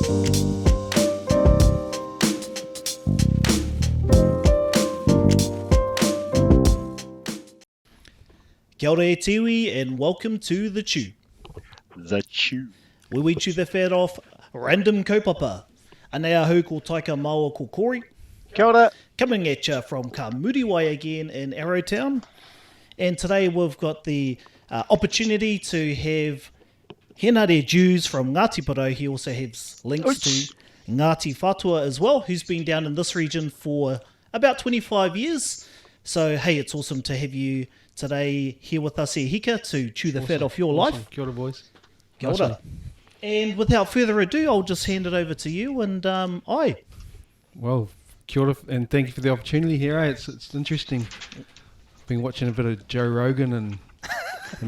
Kia ora e tiwi and welcome to The Chew. The Chew. Where we chew the fat off random kaupapa. Anea hou ko taika maua ko Corey. Kia ora. Coming at you from Ka Muriwai again in Arrowtown. And today we've got the opportunity to have Henare Jews from Ngāti Porou. He also has links to Ngāti Whatua as well, who's been down in this region for about 25 years. So, hey, it's awesome to have you today here with us here, Hika, to chew the fat off your life. Kia ora, boys. Kia ora. And without further ado, I'll just hand it over to you and Well, kia ora, and thank you for the opportunity here. It's interesting. Been watching a bit of Joe Rogan and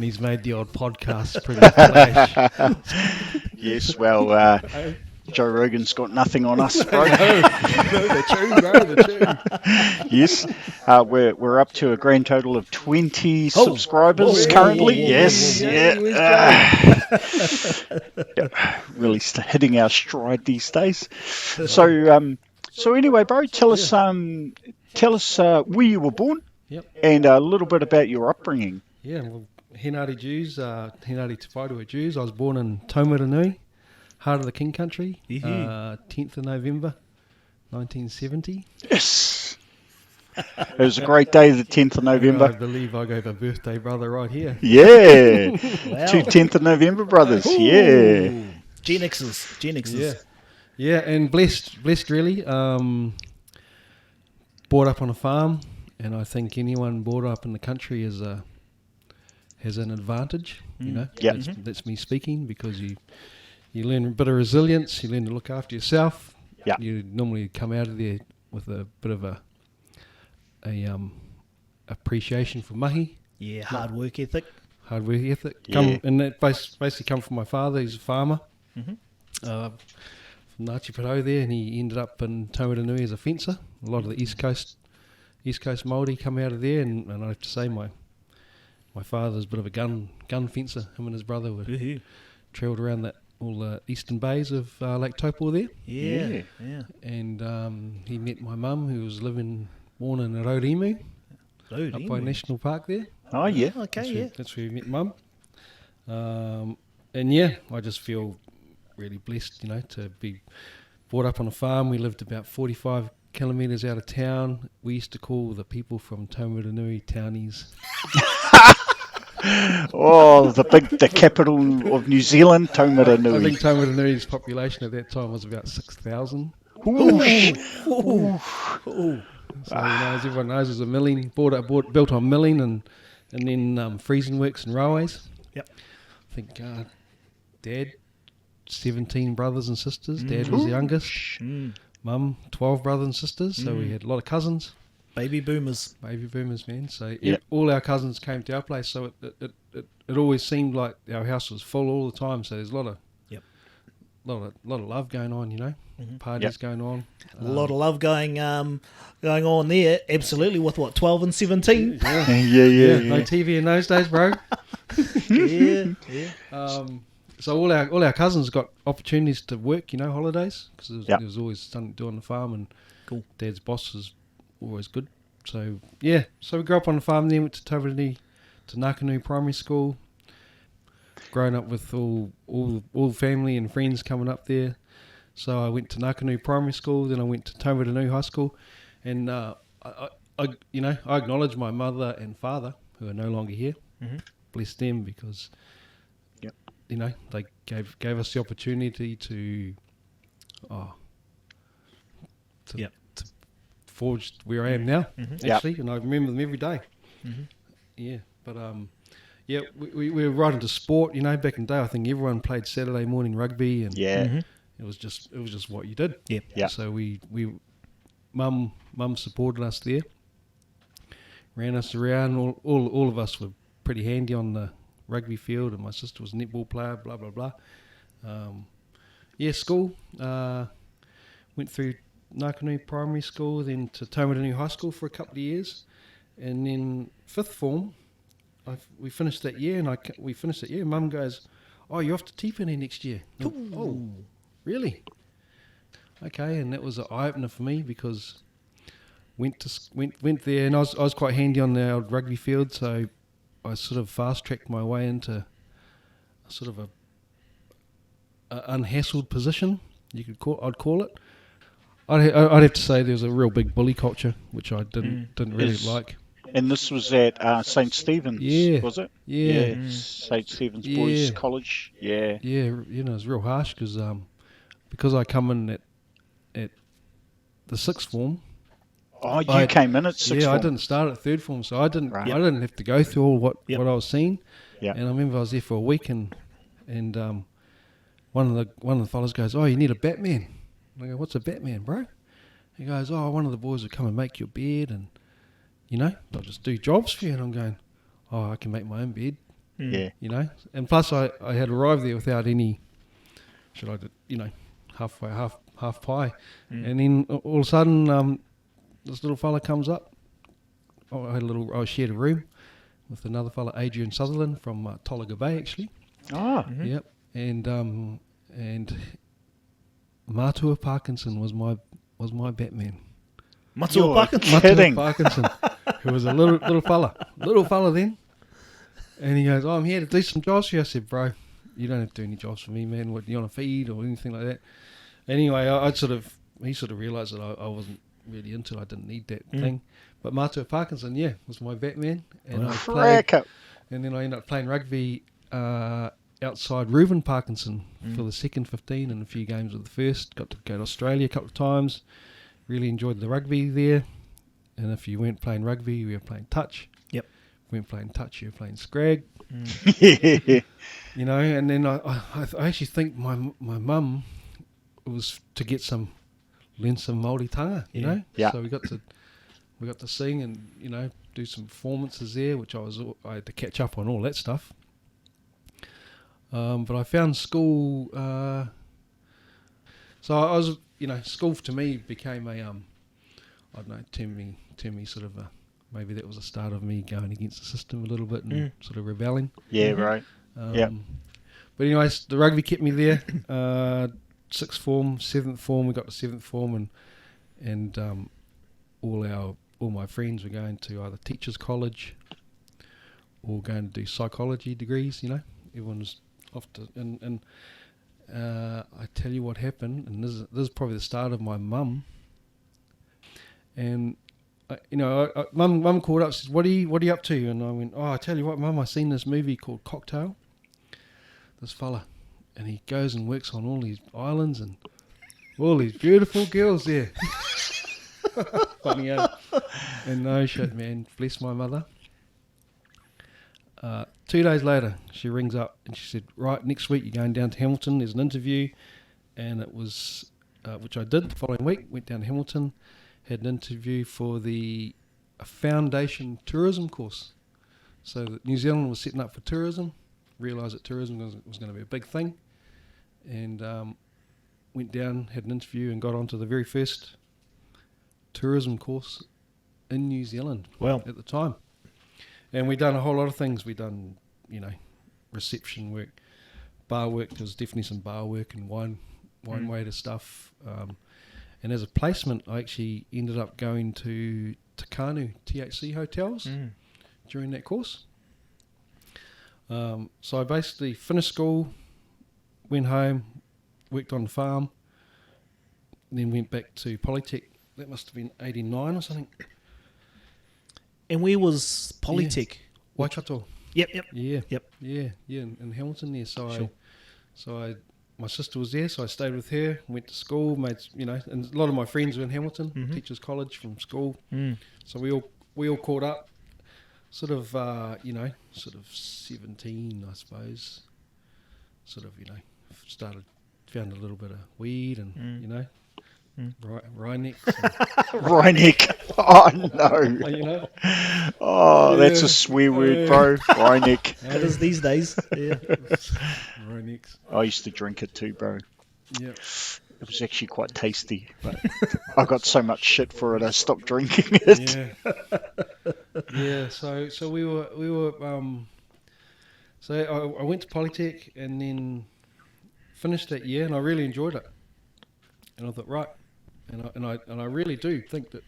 he's made the odd podcast pretty flash. Yes, well, Joe Rogan's got nothing on us, bro. The true. Yes, we're up to a grand total of 20 subscribers currently. Yes, really hitting our stride these days. So anyway, bro, tell us where you were born. Yep. And a little bit about your upbringing. Yeah, well, Henare Jews, Henare Te Whatua Jews. I was born in Taumarunui, heart of the King Country, 10th of November, 1970. Yes. It was a great day, the 10th of November. I believe I gave a birthday brother right here. Yeah. Wow. 10th of November brothers. Ooh. Yeah. Gen X's. Yeah, and blessed really. Brought up on a farm. And I think anyone brought up in the country has an advantage, you know. Yep. That's me speaking, because you learn a bit of resilience, you learn to look after yourself. Yep. You normally come out of there with a bit of a appreciation for mahi. Yeah, hard work ethic. And that basically come from my father. He's a farmer from Ngāti Porou there, and he ended up in Taumarunui as a fencer. A lot of the East Coast Māori come out of there, and I have to say my father's a bit of a gun fencer. Him and his brother were travelled around all the eastern bays of Lake Taupo there. Yeah. And he met my mum, who was born in Raurimu, up by National Park there. Oh, yeah. Okay, That's where we met mum. And yeah, I just feel really blessed, you know, to be brought up on a farm. We lived about 45 kilometres out of town. We used to call the people from Taumarunui townies. Oh, the capital of New Zealand, Taumarunui. I think Taumaranui's population at that time was about 6,000. Ooh. So, as everyone knows, it was a milling, built on milling and then freezing works and railways. Yep. I think Dad, 17 brothers and sisters. Dad was the youngest. Mum, 12 brothers and sisters, so we had a lot of cousins. Baby boomers, man. So all our cousins came to our place, so it always seemed like our house was full all the time. So there's a lot of love going on, you know, parties going on. a lot of love going on there. Absolutely, with 12 and 17. Yeah. No TV in those days, bro. Yeah. So all our cousins got opportunities to work, you know, holidays, because there was always something to do on the farm, and cool. Dad's boss was always good. So we grew up on the farm there, went to Taumarunui, to Ngākanu Primary School, grown up with all family and friends coming up there. So I went to Ngākanu Primary School, then I went to Taumarunui High School, and I acknowledge my mother and father, who are no longer here. Bless them, because you know, they gave us the opportunity to forge where I am now, actually, and I remember them every day. Yeah, but we were right into sport, you know. Back in the day, I think everyone played Saturday morning rugby, and it was just what you did. Yeah. So we mum supported us there, ran us around. All of us were pretty handy on the rugby field, and my sister was a netball player, blah blah blah. School, went through Ngākanu Primary School, then to Taumarunui High School for a couple of years, and then fifth form, we finished that year, and Mum goes, "Oh, you're off to Tīpene next year." Oh, really? okay, and that was an eye opener for me because went there, and I was quite handy on the old rugby field, so I sort of fast tracked my way into sort of a unhassled position. I'd call it. I'd have to say there was a real big bully culture, which I didn't really like. And this was at St. Stephen's, was it? Yeah. St. Stephen's Boys College. Yeah. Yeah, it was real harsh because I come in at the sixth form. Oh, you came in at sixth form? I didn't start at third form, so I didn't have to go through all what I was seeing. Yeah. And I remember I was there for a week, and one of the fellas goes, "Oh, you need a Batman." And I go, "What's a Batman, bro?" He goes, "Oh, one of the boys will come and make your bed, and they'll just do jobs for you." And I'm going, "Oh, I can make my own bed." Yeah. And plus I had arrived there without any, half pie. And then all of a sudden, this little fella comes up. I shared a room with another fella, Adrian Sutherland from Tolaga Bay, actually. Oh. Yep. And Matua Parkinson was my Batman. Matua Parkinson? Kidding. Matua Parkinson, who was a little fella then. And he goes, "Oh, I'm here to do some jobs for you." I said, "Bro, you don't have to do any jobs for me, man. What, you on a feed or anything like that?" Anyway, he sort of realised that I wasn't really into it. I didn't need that thing. But Matua Parkinson, was my Batman. And then I ended up playing rugby outside Reuben Parkinson for the second 15 and a few games of the first. Got to go to Australia a couple of times. Really enjoyed the rugby there. And if you weren't playing rugby, we were playing touch. Yep. If you weren't playing touch, you were playing scrag. And then I actually think my mum was to learn some Māori tanga, Yeah. So we got to sing and do some performances there, which I had to catch up on all that stuff. But I found school. So I was, school to me became a I don't know, term me sort of maybe that was the start of me going against the system a little bit and sort of rebelling. Yeah, right. But anyways, the rugby kept me there. Sixth form, seventh form, we got to seventh form, and all my friends were going to either teachers' college or going to do psychology degrees. Everyone was off to and I tell you what happened, and this is probably the start of my mum. And mum called up, says, "What are you up to?" And I went, "Oh, I tell you what, Mum, I seen this movie called Cocktail. This fella, and he goes and works on all these islands and all these beautiful girls there." Funny, and no shit, man. Bless my mother. 2 days later, she rings up and she said, "Right, next week you're going down to Hamilton. There's an interview," and it was, which I did the following week. Went down to Hamilton, had an interview for a foundation tourism course. So that New Zealand was setting up for tourism. Realised that tourism was going to be a big thing, and went down, had an interview, and got onto the very first tourism course in New Zealand. Wow. At the time. And we'd done a whole lot of things. We'd done, reception work, bar work. There was definitely some bar work and wine waiter stuff. And as a placement, I actually ended up going to Takanu THC hotels during that course. So I basically finished school, went home, worked on the farm, then went back to Polytech. That must have been 89 or something. And where was Polytech? Yeah. Waikato. Yep. Yeah. In Hamilton there. So my sister was there, so I stayed with her, went to school, made, and a lot of my friends were in Hamilton, teachers' college from school. So we all caught up, sort of 17, I suppose. Found a little bit of weed and, Rhinex. Rhinex. Oh, no. Oh, that's a swear word, bro. Rhinex. It is these days. Yeah. Rhinex. I used to drink it too, bro. Yeah. It was actually quite tasty, but I got so much shit for it, I stopped drinking it. Yeah. So we were. So I went to Polytech and then finished that year, and I really enjoyed it. And I thought, right, and I really do think that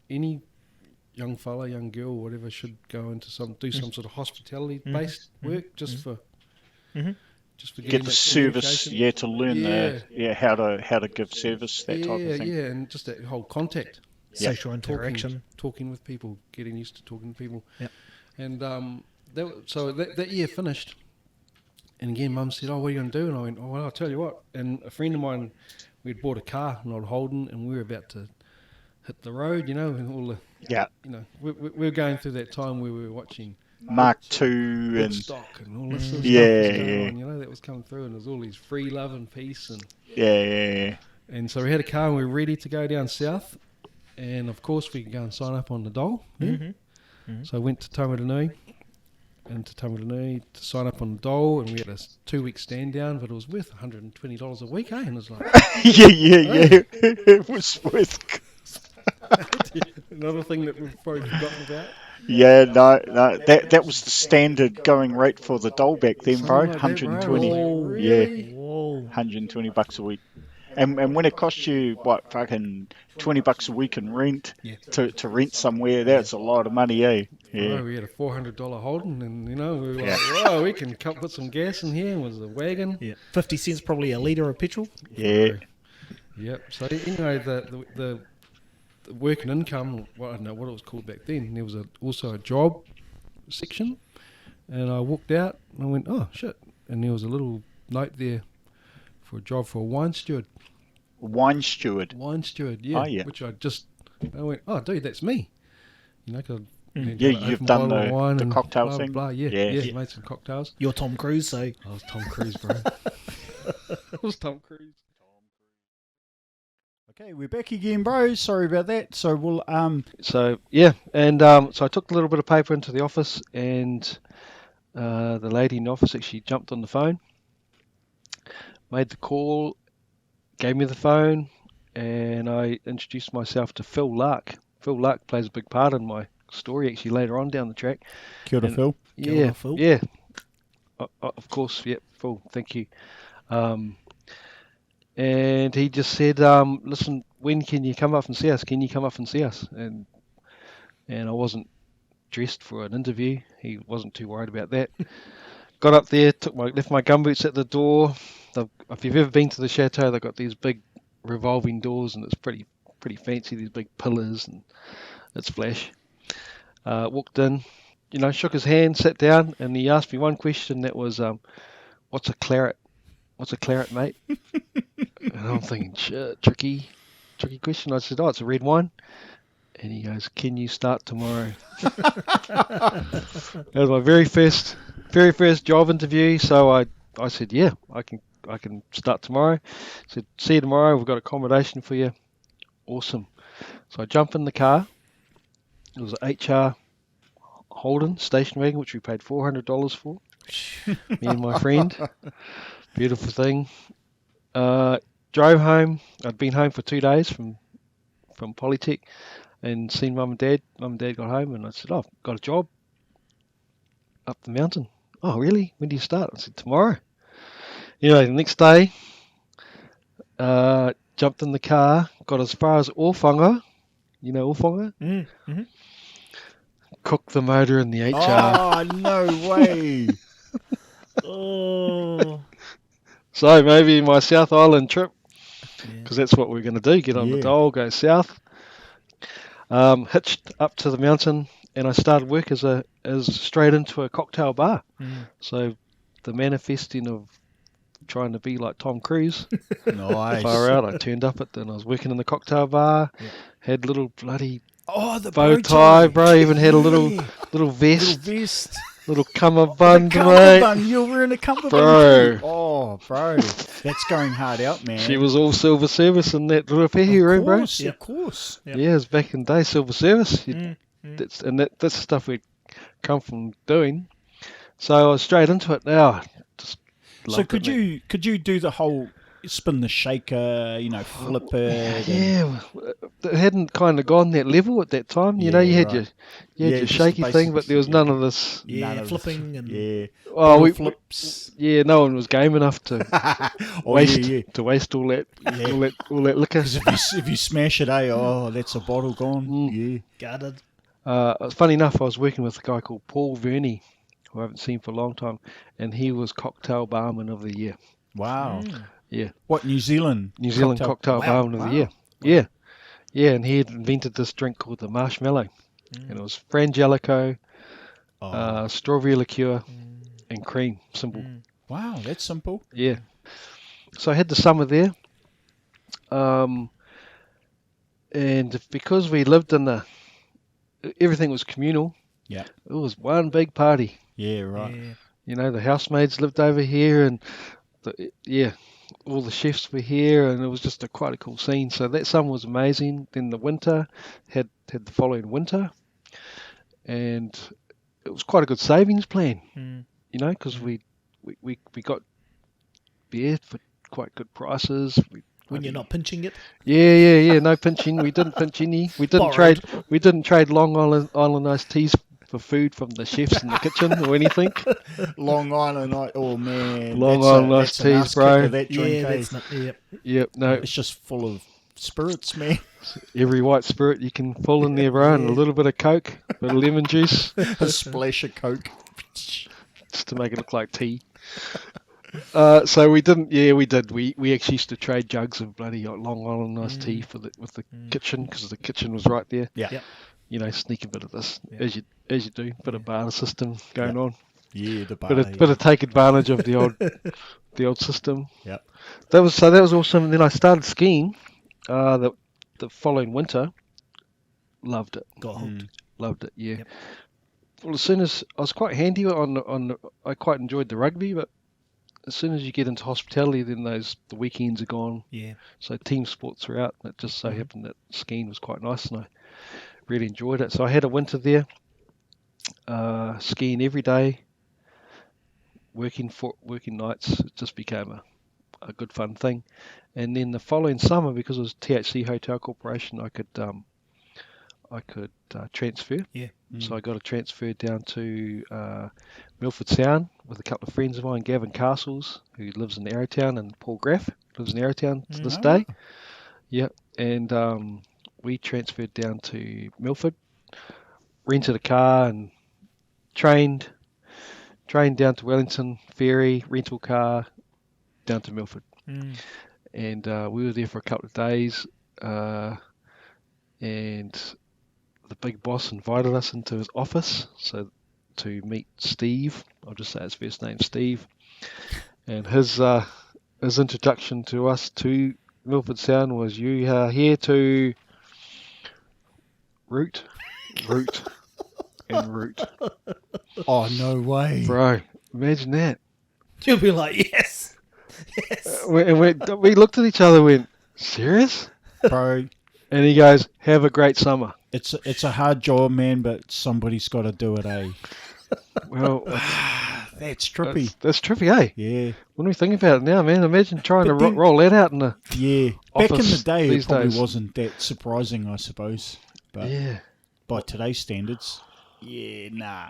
any young fella, young girl, whatever, should go into do some sort of hospitality based work just for Get getting the that service, communication. to learn how to give service, that type of thing. Yeah, and just that whole contact, Social interaction. talking with people, getting used to talking to people. Yep. And that year finished, and again, Mum said, "Oh, what are you going to do?" And I went, "Oh, well, I'll tell you what." And a friend of mine, we'd bought a car, an old Holden, and we were about to hit the road, and all the we were going through that time where we were watching Mark II and Woodstock and all this sort of stuff was going on, that was coming through, and there's all these free love and peace and and so we had a car and we were ready to go down south, and of course we could go and sign up on the dole. So I went to Taumarunui to sign up on the dole, and we had a 2-week stand down, but it was worth $120 a week, and it was like it was worth. Another thing that we've probably forgotten about. Yeah, no, that was the standard going rate for the dole back then, bro. Something like that, 120. bro. Oh, really? Whoa. $120 a week. And when it costs you fucking $20 a week in rent to rent somewhere, that's a lot of money, eh? Yeah. Oh, we had a $400 Holden, and we were like, "Wow, we can put some gas in here." And was a wagon. Yeah. 50 cents probably a litre of petrol. Yeah. Yep. So the work and income, I don't know what it was called back then. There was also a job section, and I walked out and I went, "Oh shit!" And there was a little note there for a job for a wine steward. Wine steward. Yeah. Oh, yeah. Which I went, "Oh, dude, that's me." You've done the cocktail blah, thing. Blah, yeah, made some cocktails. You're Tom Cruise, so... I was Tom Cruise, bro. I was Tom Cruise. Okay, we're back again, bro. Sorry about that. So we'll So I took a little bit of paper into the office, and the lady in the office actually jumped on the phone, made the call, gave me the phone, and I introduced myself to Phil Lark. Phil Lark plays a big part in my story actually later on down the track. Kia ora, Phil. Yeah, Phil. yeah. Of course, yeah, Phil. Thank you. And he just said, "Listen, when can you come up and see us? Can you come up and see us?" And I wasn't dressed for an interview. He wasn't too worried about that. Got up there, left my gumboots at the door. If you've ever been to the Chateau, they've got these big revolving doors, and it's pretty fancy. These big pillars, and it's flash. Walked in, shook his hand, sat down, and he asked me one question. That was, "What's a claret? What's a claret, mate?" And I'm thinking, shit, tricky question. I said, "Oh, it's a red wine." And he goes, "Can you start tomorrow?" That was my very first job interview. So I said, "Yeah, I can start tomorrow." I said, "See you tomorrow. We've got accommodation for you." Awesome. So I jump in the car. It was an HR Holden station wagon, which we paid $400 for. Me and my friend. Beautiful thing. Drove home. I'd been home for 2 days from Polytech, and seen Mum and Dad. Mum and Dad got home, and I said, "Oh, I've got a job up the mountain." "Oh, really? When do you start?" I said, "Tomorrow." The next day, jumped in the car, got as far as Orwhanga. You know Orwhanga? Mm-hmm. Cooked the motor in the HR. Oh, no way. Oh. So maybe my South Island trip, because that's what we're going to do, get on the dole, go south. Hitched up to the mountain, and I started work as straight into a cocktail bar. So the manifesting of trying to be like Tom Cruise. Nice. Far out. I turned up I was working in the cocktail bar, had little bloody the bow tie, bro. Even had a little vest. Little vest. Little cummerbund, mate. Cummerbund. You're wearing a cummerbund. Bro. Oh, bro. That's going hard out, man. She was all silver service in that repair room, bro. Of course. Yep. Yeah, it was back in the day, silver service. That's the stuff we'd come from doing. So I was straight into it now. So could you do the whole spin the shaker, flip it. Yeah, it hadn't kind of gone that level at that time. You had right. your Just shaky the thing, but there was basics, none of this. Yeah, None of flipping and Yeah. Oh, Bottle flips. no one was game enough to waste yeah. to waste all that Yeah. all that liquor. 'Cause if you smash it, that's a bottle gone. Yeah. gutted. Funny enough, I was working with a guy called Paul Verney, who I haven't seen for a long time, and he was cocktail barman of the year. Wow. Yeah, What, New Zealand? New Zealand cocktail barman of the year. Yeah, and he had invented this drink called the marshmallow, and it was frangelico, strawberry liqueur, and cream. Simple. Wow, that's simple. Yeah. So I had the summer there, and because we lived in everything was communal. Yeah. It was one big party. Yeah, right. Yeah. The housemaids lived over here, and all the chefs were here, and it was just quite a cool scene. So that summer was amazing. Then the winter had the following winter, and it was quite a good savings plan. Because we got beer for quite good prices. When you're not pinching it. Yeah. No pinching. We didn't pinch any. We didn't Borrowed. trade Long Island iced teas for food from the chefs in the kitchen or anything. Long Island, oh man. Long Island iced teas, bro. That drink, Yeah, that's not. Yep. Yep. No. It's just full of spirits, man. Every white spirit you can pull in there, bro, and a little bit of Coke, a bit of lemon juice, A splash of Coke. just to make it look like tea. So we didn't. Yeah, we did. We actually used to trade jugs of bloody Long Island iced tea with the kitchen, because the kitchen was right there. Yeah. Yep. Sneak a bit of this as you do. Bit of barter system going on. Yeah, the bar. Bit of take advantage of the old system. Yep. That was awesome. And then I started skiing. The following winter. Loved it. Got hooked. Loved it. Yeah. Yep. Well, as soon as I was quite handy I quite enjoyed the rugby, but as soon as you get into hospitality, then the weekends are gone. Yeah. So team sports are out. It just so happened that skiing was quite nice, and I really enjoyed it. So I had a winter there, skiing every day, working nights. It just became a good fun thing. And then the following summer, because it was THC Hotel Corporation, I could transfer. Yeah. So I got a transfer down to Milford Sound with a couple of friends of mine, Gavin Castles, who lives in Arrowtown, and Paul Graff lives in Arrowtown to this day. Yeah, and we transferred down to Milford, rented a car and trained down to Wellington, ferry, rental car, down to Milford. And we were there for a couple of days, and the big boss invited us into his office to meet Steve. I'll just say his first name, Steve. And his introduction to us to Milford Sound was, you are here to root, and root. Oh, no way. Bro, imagine that. You'll be like, yes. We looked at each other and went, serious? Bro, And he goes, have a great summer. it's a hard job, man, but somebody's got to do it, eh? Well, That's trippy. that's trippy, eh? Yeah. When we think about it now, man, imagine trying But to then- roll that out in the Yeah. Back in the office day, it these probably days. wasn't that surprising, I suppose. But yeah. by today's standards, yeah, nah.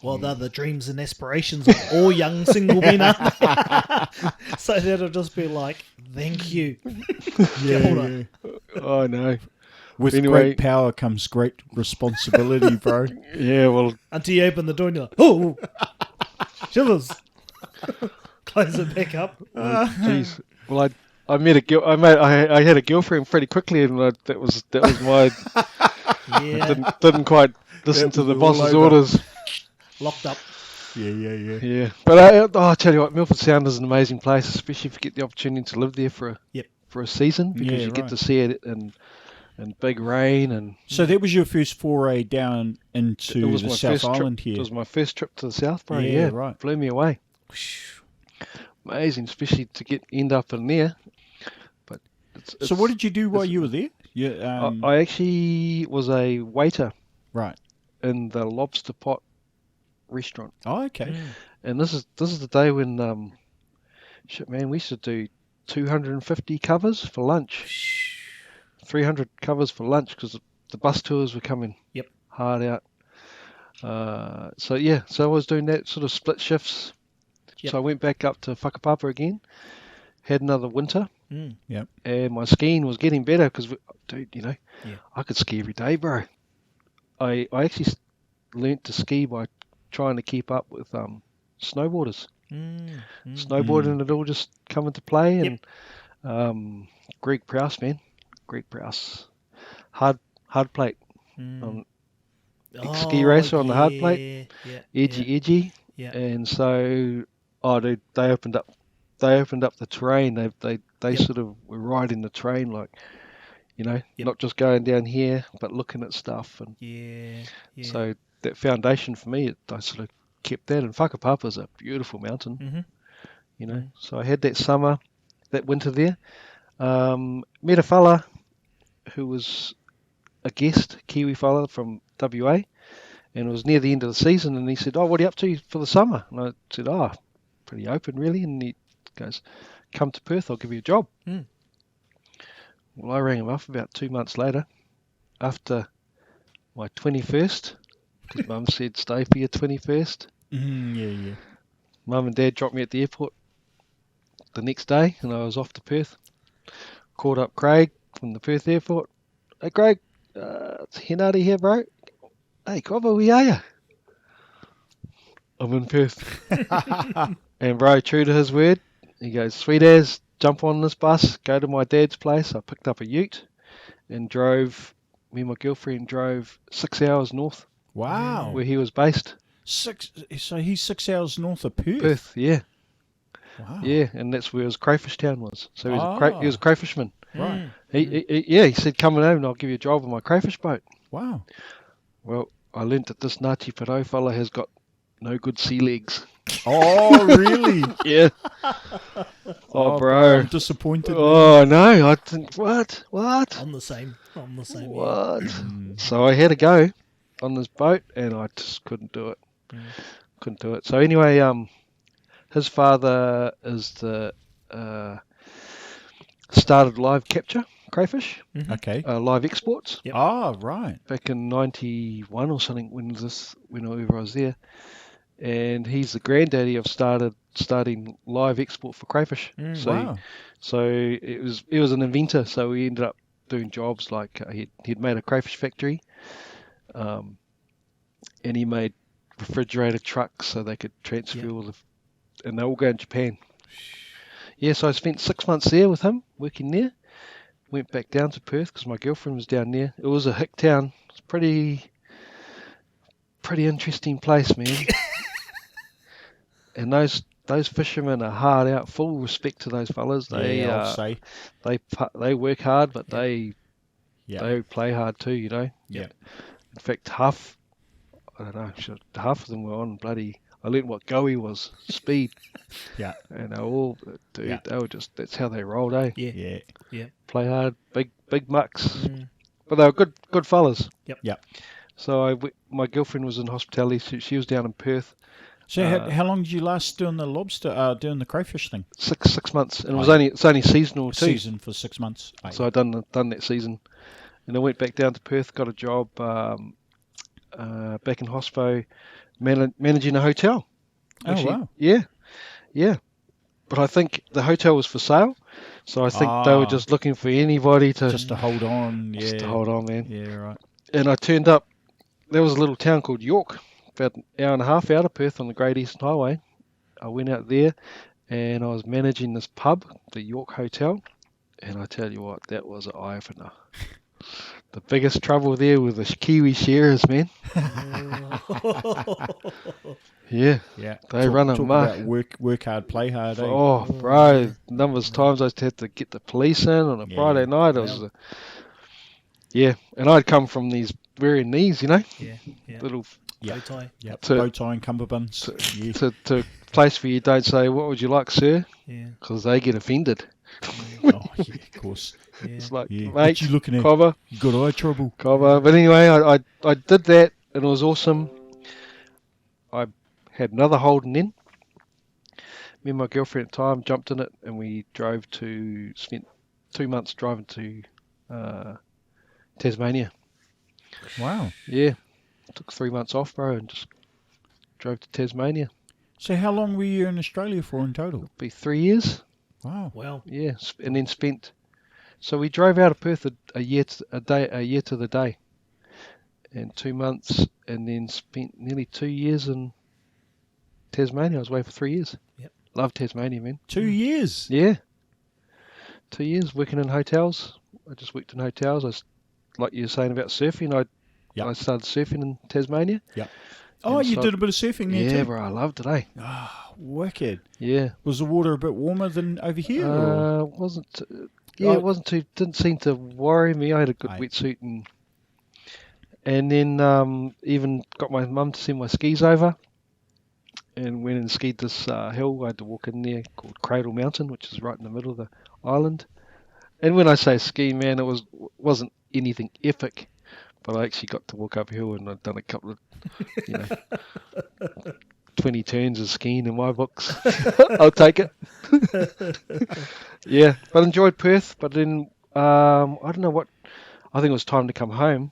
Well, they're the dreams and aspirations of all young single men. So that'll just be like, thank you. Kia ora. Oh no. With Anyway. great power comes great responsibility, bro. Yeah, well, Until you open the door and you're like, oh, shivers. Close it back up. jeez. Well, I met a girl. I had a girlfriend pretty quickly, and that was my Yeah, didn't quite listen That to the was all boss's over. orders. locked up. Yeah. Yeah, but I tell you what, Milford Sound is an amazing place, especially if you get the opportunity to live there for a season, because Yeah, you get right. to see it in big rain, and So that was your first foray down into the South first Island trip. here. It was my first trip to the south, bro. Yeah, Yeah, right. Blew me away. Amazing, especially to end up in there. But So what did you do while you were there? Yeah, I actually was a waiter right. in the Lobster Pot restaurant. Oh, okay. And this is the day when, shit, man, we used to do 250 covers for lunch. 300 covers for lunch because the bus tours were coming Yep. hard out. So I was doing that sort of split shifts. Yep. So I went back up to Whakatipu again, had another winter, Yep. and my skiing was getting better because, dude, Yeah. I could ski every day, bro. I actually learnt to ski by trying to keep up with snowboarders. Snowboarding had all just come into play, and Greg Prowse, man, Greg Prowse, hard plate, ski racer on the hard plate, edgy, and so dude, they opened up the terrain. They sort of were riding the terrain like, not just going down here, but looking at stuff, and so that foundation for me, I sort of kept that. And Whakapapa is a beautiful mountain, So I had that winter there. Met a fella who was a guest, Kiwi fella from WA, and it was near the end of the season, and he said, "Oh, what are you up to for the summer?" And I said, "Oh, pretty open really." And he goes, "Come to Perth, I'll give you a job." Well, I rang him up about 2 months later, after my 21st, because Mum said, "Stay for your 21st." Yeah. Mum and Dad dropped me at the airport the next day, and I was off to Perth. Called up Craig from the Perth airport. "Hey, Craig, it's Henare here, bro. Hey, Cobber, where are you?" "I'm in Perth." And bro, true to his word, he goes, "Sweet as, jump on this bus, go to my dad's place." I picked up a ute and me and my girlfriend drove 6 hours north Wow. where he was based. So he's 6 hours north of Perth. Perth, yeah. Wow. Yeah, and that's where his crayfish town was. So he was a crayfishman. Right. He said, "Come on over and I'll give you a job on my crayfish boat." Wow. Well, I learnt that this Ngāti Parau fella has got no good sea legs. Oh, really? Yeah. Oh, bro. I'm disappointed. Oh, no. I think, what? I'm the same. What? So I had to go on this boat, and I just couldn't do it. Couldn't do it. So anyway, his father started live capture crayfish, Okay. live exports. Yep. Oh, right. Back in 91 or something, whenever I was there. And he's the granddaddy of starting live export for crayfish. Wow. So he was an inventor. So we ended up doing jobs like he'd made a crayfish factory, and he made refrigerator trucks so they could transfer and they all go in Japan. Yeah, so I spent 6 months there with him, working there. Went back down to Perth because my girlfriend was down there. It was a hick town. It's pretty interesting place, man. And those fishermen are hard out. Full respect to those fellas. I'll say. They work hard, but they play hard too. Yeah. In fact, half of them were on bloody. I learned what goey was, speed. Yeah. And they were all, dude, they were just, that's how they rolled, eh? Yeah. Play hard, big mucks. But they were good fellas. Yep. So my girlfriend was in hospitality, so she was down in Perth. So how long did you last doing the crayfish thing? 6 months, and it's only seasonal too. Season for 6 months. So I done that season, and I went back down to Perth, got a job back in hospo, managing a hotel. Actually, wow. Yeah. But I think the hotel was for sale, so I think they were just looking for anybody to hold on. Yeah. Just to hold on, man. Yeah, right. And I turned up. There was a little town called York, about an hour and a half out of Perth on the Great Eastern Highway. I went out there, and I was managing this pub, the York Hotel, and I tell you what, that was an eye-opener. The biggest trouble there were the Kiwi sharers, man. Yeah. They run a muck. Work hard, play hard. Eh? Oh, bro, numbers of times I used to have to get the police in on a Friday night. It was and I'd come from wearing these, little bow tie. Bow tie and cummerbunds. To a place where you don't say, "What would you like, sir?" Yeah. Because they get offended. Of course. Yeah. It's like, What mate, you looking at? cover. You got eye trouble. Cover. But anyway, I did that, and it was awesome. I had another holding in. me and my girlfriend at the time jumped in it, and we spent 2 months driving to Tasmania. Wow. Yeah, took 3 months off, bro, and just drove to Tasmania. So how long were you in Australia for in total? Be 3 years. Wow. Wow. Yeah, and then spent. So we drove out of Perth a year to the day, and 2 months, and then spent nearly 2 years in Tasmania. I was away for 3 years. Yep. Love Tasmania, man. 2 years. Yeah. 2 years working in hotels. I just worked in hotels. Like you were saying about surfing, Yep. I started surfing in Tasmania. Yep. Oh, And you so- did a bit of surfing there Yeah, too? bro, I loved it, eh? Ah, wicked. Yeah. Was the water a bit warmer than over here? or? Wasn't. Yeah, Oh. it wasn't too. Didn't seem to worry me. I had a good Aye. wetsuit and then even got my mum to send my skis over, and went and skied this hill. I had to walk in there called Cradle Mountain, which is right in the middle of the island. And when I say ski, man, it wasn't anything epic, but I actually got to walk uphill, and I'd done a couple of, 20 turns of skiing in my books. I'll take it. Yeah, but enjoyed Perth. But then I don't know what. I think it was time to come home,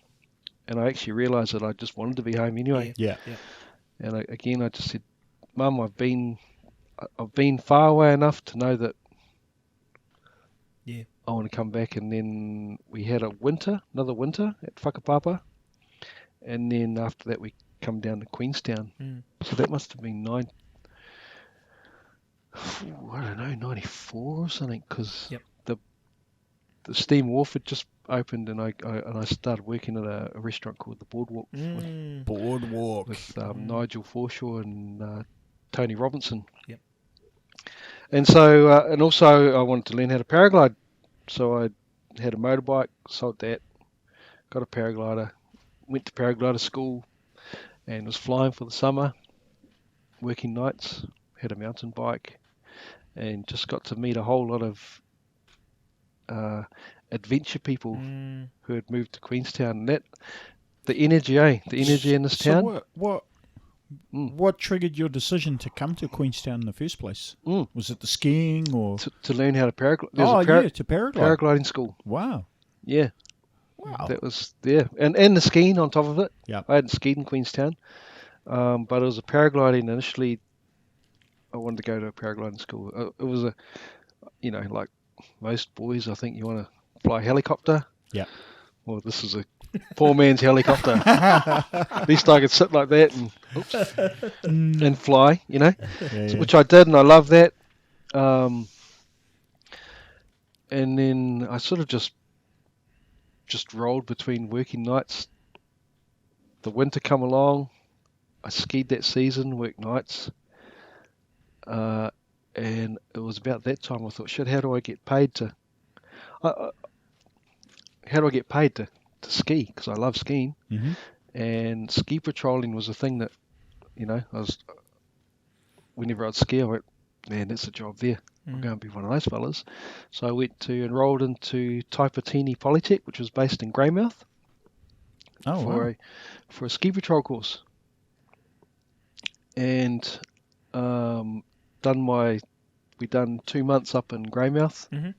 and I actually realised that I just wanted to be home anyway. Yeah. And I just said, "Mum, I've been far away enough to know that Yeah. I want to come back." And then we had another winter at Whakapapa, and then after that we come down to Queenstown. Mm. So that must have been 94 or something, because Yep. the Steam Wharf had just opened, and I started working at a restaurant called the Boardwalk Mm. Boardwalk. with Nigel Forshaw and Tony Robinson. Yep. And so, and also I wanted to learn how to paraglide. So I had a motorbike, sold that, got a paraglider, went to paraglider school, and was flying for the summer, working nights, had a mountain bike, and just got to meet a whole lot of adventure people Mm. who had moved to Queenstown. And the energy in this town. So what triggered your decision to come to Queenstown in the first place? Mm. Was it the skiing or? To learn how to paraglide. To paraglide. Paragliding school. Wow. Yeah. Wow. That was, yeah. And the skiing on top of it. Yeah. I hadn't skied in Queenstown. But it was a paragliding initially. I wanted to go to a paragliding school. It was like most boys, I think you want to fly a helicopter. Yeah. Well, this is a poor man's helicopter. At least I could sit like that and fly, Yeah, which I did, and I love that. And then I sort of just rolled between working nights. The winter come along, I skied that season, worked nights, and it was about that time I thought, shit, how do I get paid to ski? Because I love skiing. Mm-hmm. And ski patrolling was a thing that, whenever I'd ski, I went, man, that's a job there. I'm going to be one of those fellas. So I enrolled into Tīpene Polytech, which was based in Greymouth, for a ski patrol course. And we done 2 months up in Greymouth, Mhm.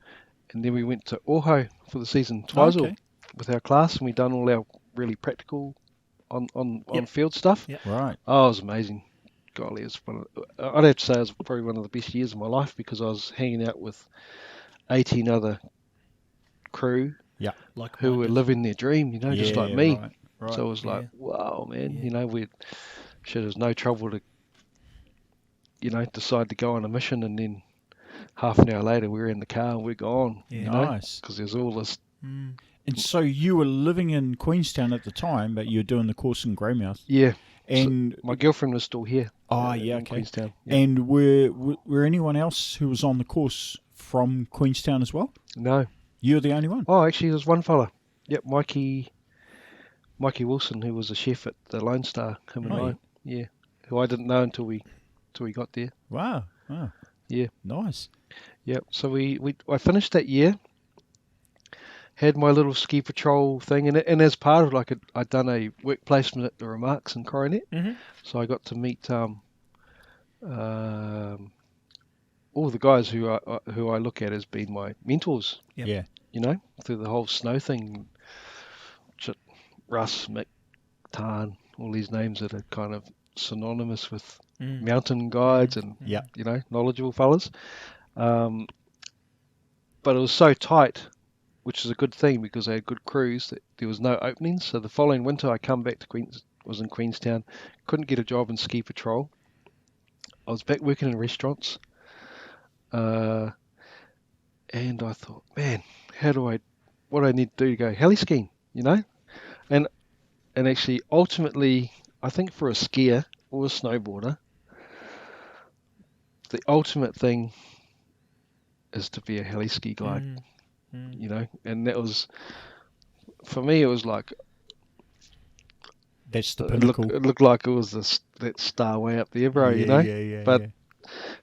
and then we went to Oho for the season, Twizel, Okay. with our class, and we done all our really practical on field stuff. Yep. Right. Oh, it was amazing. Golly, I'd have to say it was probably one of the best years of my life, because I was hanging out with 18 other crew Like who were living their dream, just like me. Right. So it was like, wow, man, there's no trouble to, decide to go on a mission, and then half an hour later we're in the car and we're gone. Yeah. Nice. Because there's all this. Mm. And so you were living in Queenstown at the time, but you were doing the course in Greymouth. Yeah. And My girlfriend was still here. okay. In Queenstown. Yeah. And were anyone else who was on the course from Queenstown as well? No. You were the only one. Oh, actually, there's one fella. Yep, Mikey Wilson, who was a chef at the Lone Star. Him and Oh, I. Yeah. Who I didn't know until we got there. Wow. Yeah. Nice. Yep. So I finished that year. Had my little ski patrol thing, and as part of I'd done a work placement at the Remarks in Coronet, Mhm. so I got to meet all the guys who I look at as being my mentors. Yep. Yeah. You know, through the whole snow thing. Russ, Mick, Tan, all these names that are kind of synonymous with mountain guides and Yeah. you know, knowledgeable fellas. But it was so tight, which is a good thing because they had good crews that there was no openings. So the following winter, I come back to was in Queenstown, couldn't get a job in ski patrol. I was back working in restaurants, and I thought, man, what do I need to do to go heli-skiing, you know? And actually, ultimately, I think for a skier or a snowboarder, the ultimate thing is to be a heli-ski guide, you know? And that was, for me, it was like, That's the pinnacle. it looked like it was that star way up there, bro, you know? Yeah. But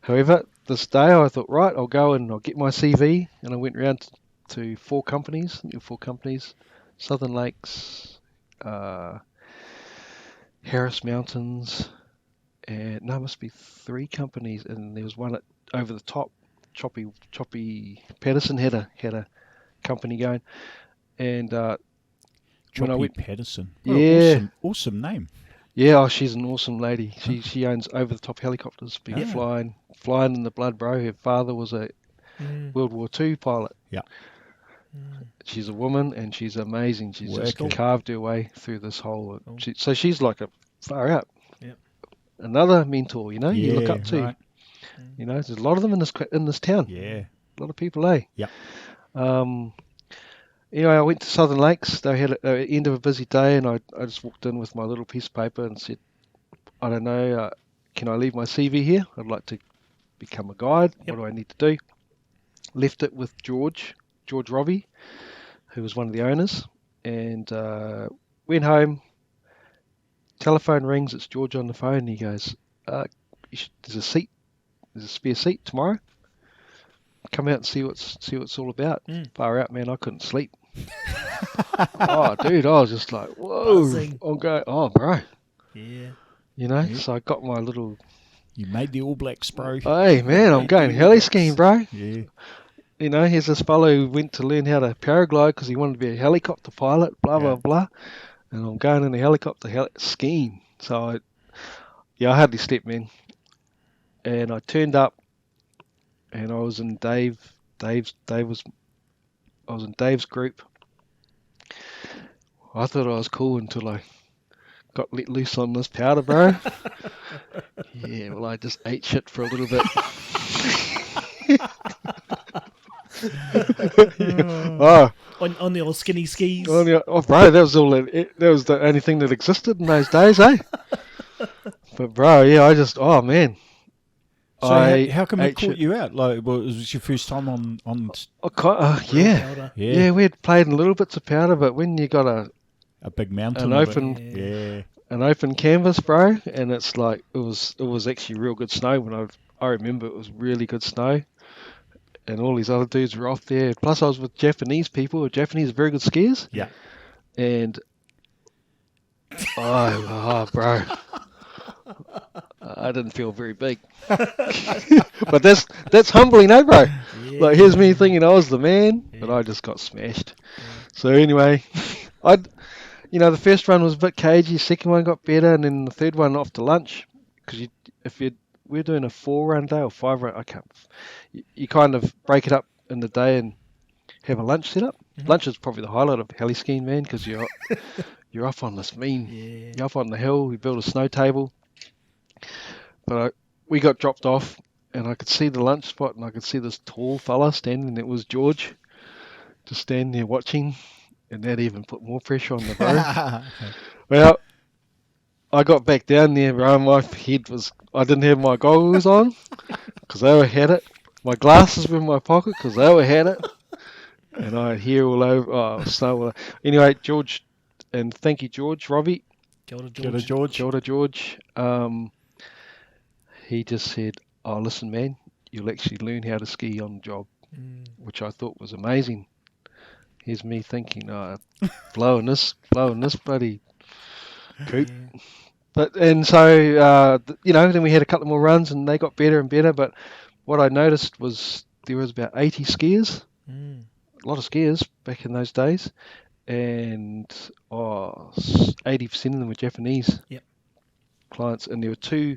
however, this day I thought, right, I'll go and I'll get my CV, and I went round to 4 companies, Southern Lakes, Harris Mountains, and no, it must be 3 companies, and there was one over the top, Choppy Patterson had a company going, and when I went, Patterson. Yeah. Awesome name. yeah, oh, she's an awesome lady. She owns over the top helicopters, been Yeah. flying in the blood, bro. Her father was a World War II pilot. Yeah. She's a woman and she's amazing. She's just Wicked. carved her way through this whole. Cool. So she's like a far out. Yep. Another mentor, you know, you look up to. Right. You know, there's a lot of them in this town. Yeah. A lot of people, eh? Yep. You know, I went to Southern Lakes. They had at the end of a busy day, and I just walked in with my little piece of paper and said, I don't know, can I leave my CV here? I'd like to become a guide. Yep. What do I need to do? Left it with George Robbie, who was one of the owners, and went home. Telephone rings. It's George on the phone. And he goes, "There's a spare seat tomorrow. Come out and see what it's all about." Far out, man. I couldn't sleep. Oh, dude, I was just like, whoa. Buzzing. I'm going, oh, bro. Yeah. You know, Yeah. so I got my little, You made the All Blacks, bro. hey, man, I'm going Yeah. heli-skiing, bro. Yeah. You know, here's this fellow who went to learn how to paraglide because he wanted to be a helicopter pilot, blah, blah, Yeah. blah. And I'm going in a helicopter skiing. So, I hardly slept, man. And I turned up and I was in I was in Dave's group. I thought I was cool until I got let loose on this powder, bro. Yeah, well, I just ate shit for a little bit. Oh, On the old skinny skis. bro, that was the only thing that existed in those days, eh? But bro, yeah, oh man. So how come it ate caught shit. you out? Like, well, was it your first time on? Yeah. Powder. Yeah, we had played in little bits of powder, but when you got A big mountain. an of open it. Yeah. an open canvas, bro, and it's like it was actually real good snow. When I remember it was really good snow, and all these other dudes were off there. Plus, I was with Japanese people. Japanese are very good skiers. Yeah. And oh, bro, I didn't feel very big. But that's humbling, eh, bro? Yeah. Like, here's me thinking I was the man, but I just got smashed. So anyway, the first run was a bit cagey, second one got better, and then the third one off to lunch. Because we're doing a 4-run day or 5-run, I can't. You kind of break it up in the day and have a lunch set up. Lunch is probably the highlight of heli-skiing, man, because you're up on this Yeah. you're up on the hill, we built a snow table. But we got dropped off, and I could see the lunch spot, and I could see this tall fella standing. It was George, just standing there watching, and that even put more pressure on the bro. Well, I got back down there, bro. My head I didn't have my goggles on because they had it. My glasses were in my pocket because they had it, and I had hair all over. Oh, snow all over. Anyway, George, and thank you, George, Robbie. Kia ora, George. Kia ora, George. Kia ora, George. He just said, "Oh, listen, man, you'll actually learn how to ski on the job," which I thought was amazing. Here's me thinking, blowing this bloody coop. But and so then we had a couple more runs and they got better and better. But what I noticed was there was about 80 skiers, a lot of skiers back in those days, and 80% of them were Japanese Yep. clients, and there were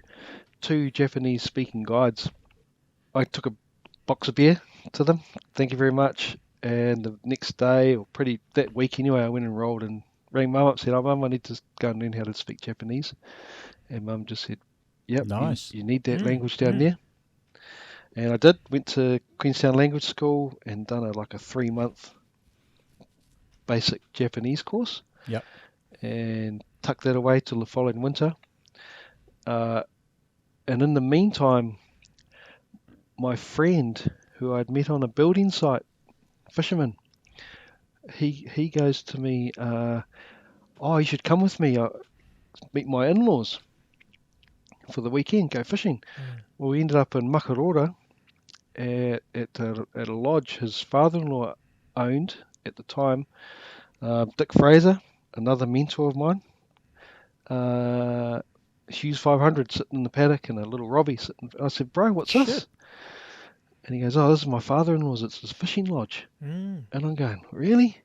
two Japanese-speaking guides. I took a box of beer to them, thank you very much, and the next day, or that week anyway, I went and enrolled and rang Mum up, said, "Oh, Mum, I need to go and learn how to speak Japanese," and Mum just said, "Yep, Nice. you need that language down there." And I did, went to Queenstown Language School and done a 3-month basic Japanese course. Yep. And tucked that away till the following winter. And in the meantime, my friend who I'd met on a building site, fisherman, he goes to me, you should come with me, meet my in-laws for the weekend, go fishing. Well, we ended up in Makarora at a lodge his father-in-law owned at the time. Dick Fraser, another mentor of mine. Hughes 500 sitting in the paddock and a little Robbie sitting. I said, "Bro, what's this?" And he goes, "Oh, this is my father-in-law's. It's his fishing lodge." And I'm going, "Really?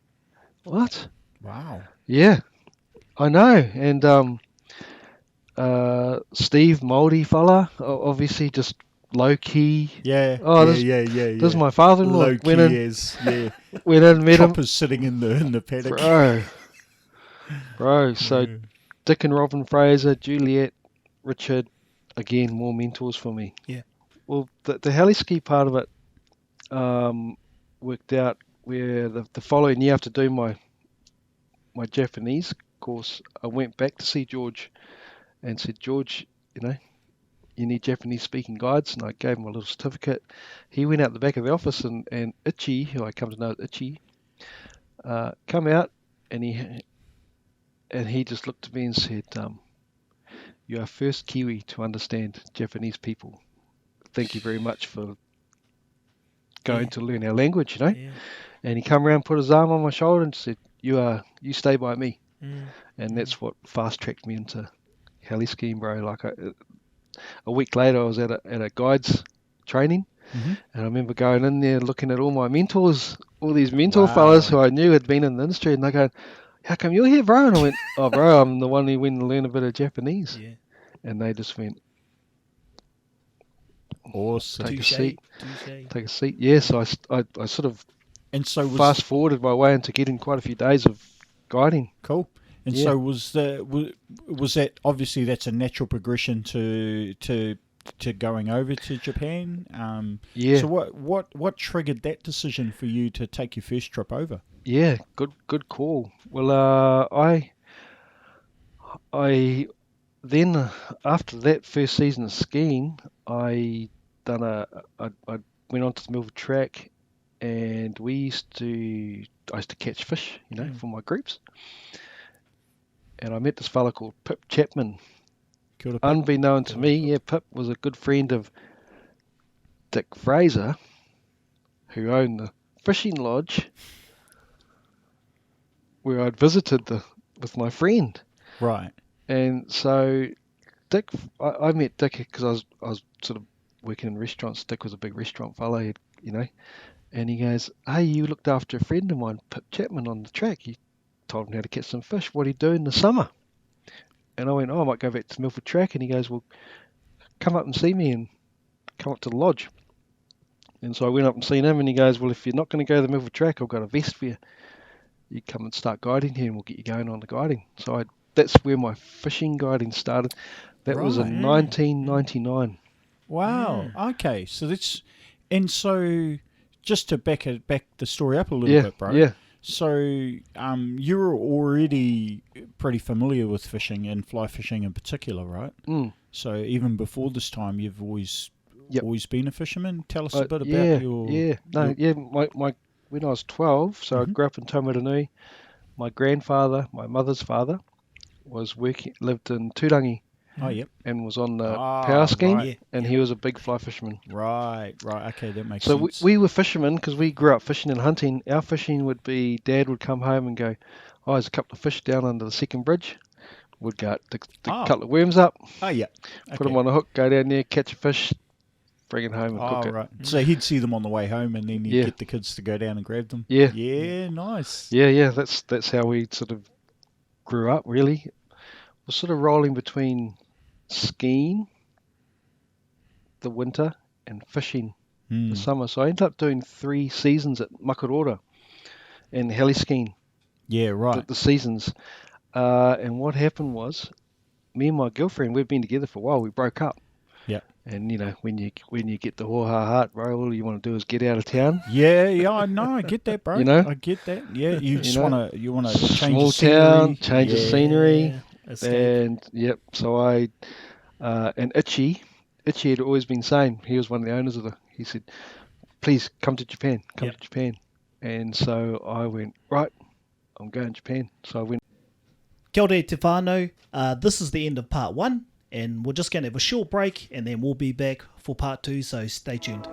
What?" Wow. Yeah, I know. And Steve, Māori fella, obviously just low key. Yeah. This is my father-in-law. Low key Went in, went in, met him. Choppers sitting in the paddock. Bro. So Dick and Robin Fraser, Juliet, Richard, again, more mentors for me. Yeah. Well, the Heli-Ski part of it worked out where the following year after doing my Japanese course, I went back to see George and said, "George, you need Japanese speaking guides," and I gave him a little certificate. He went out the back of the office and Itchy, who I come to know as Itchy, come out and he just looked at me and said, "You are first Kiwi to understand Japanese people. Thank you very much for going to learn our language, Yeah. And he come around, put his arm on my shoulder and said, you stay by me." And that's what fast tracked me into heli-skiing, bro. A week later, I was at a guides training, and I remember going in there looking at all my mentors, all these mentor fellas who I knew had been in the industry, and they go, "How come you're here, bro?" And I went, "Oh, bro, I'm the one who went and learned a bit of Japanese." Yeah. And they just went, Awesome. "Take Touche. a seat." Take a seat. Yeah, so I sort of And so fast forwarded my way into getting quite a few days of guiding. Cool. And Yeah. so was that obviously that's a natural progression to going over to Japan? Yeah. So what triggered that decision for you to take your first trip over? Yeah, good call. Well, I then after that first season of skiing, I went onto the Milford track, and I used to catch fish, for my groups. And I met this fella called Pip Chapman. Kia ora, Pip. Unbeknown to me, Pip was a good friend of Dick Fraser, who owned the fishing lodge where I'd visited with my friend. Right. And so Dick, I met Dick because I was sort of working in restaurants. Dick was a big restaurant fella, and he goes, "Hey, you looked after a friend of mine, Pip Chapman, on the track. You told him how to catch some fish. What do you do in the summer?" And I went, "Oh, I might go back to Milford Track." And he goes, "Well, come up and see me and come up to the lodge." And so I went up and seen him, and he goes, "Well, if you're not going to go to the Milford Track, I've got a vest for you. You come and start guiding here, and we'll get you going on the guiding." So that's where my fishing guiding started. That was in 1999. Wow. Okay. So just to back the story up a little bit, bro. Yeah. So you were already pretty familiar with fishing and fly fishing in particular, right? So even before this time, you've always been a fisherman. Tell us a bit about my when I was 12, so I grew up in Taumarunui. My grandfather, my mother's father, lived in Turangi. Oh, yep. And was on the power scheme, right. and he was a big fly fisherman. Right. Okay, that makes So sense. we were fishermen because we grew up fishing and hunting. Our fishing would be, Dad would come home and go, "Oh, there's a couple of fish down under the second bridge." We'd go dig a couple of worms up, Oh, yeah. put them on a hook, go down there, catch a fish, bring it home and cook it. Right. So he'd see them on the way home, and then he'd Yeah. get the kids to go down and grab them. Yeah. Yeah, nice. Yeah. That's how we sort of grew up. Really, we're sort of rolling between skiing, the winter, and fishing the summer. So I ended up doing 3 seasons at Makarora and Heli-Skiing. Yeah, right. The seasons. And what happened was, me and my girlfriend, we've been together for a while. We broke up. Yeah. And when you get the hoa heart, bro, all you want to do is get out of town. Yeah, I know. I get that, bro. You know? I get that. Yeah, you just want to change Small the scenery. town, change the scenery. Yeah, escape. And so I and Itchy had always been saying, he was one of the owners he said, please come to Japan, to Japan. And so I went, right, I'm going to Japan. So I went. Kia ora te whānau. This is the end of part 1, and we're just going to have a short break, and then we'll be back for part 2, so stay tuned.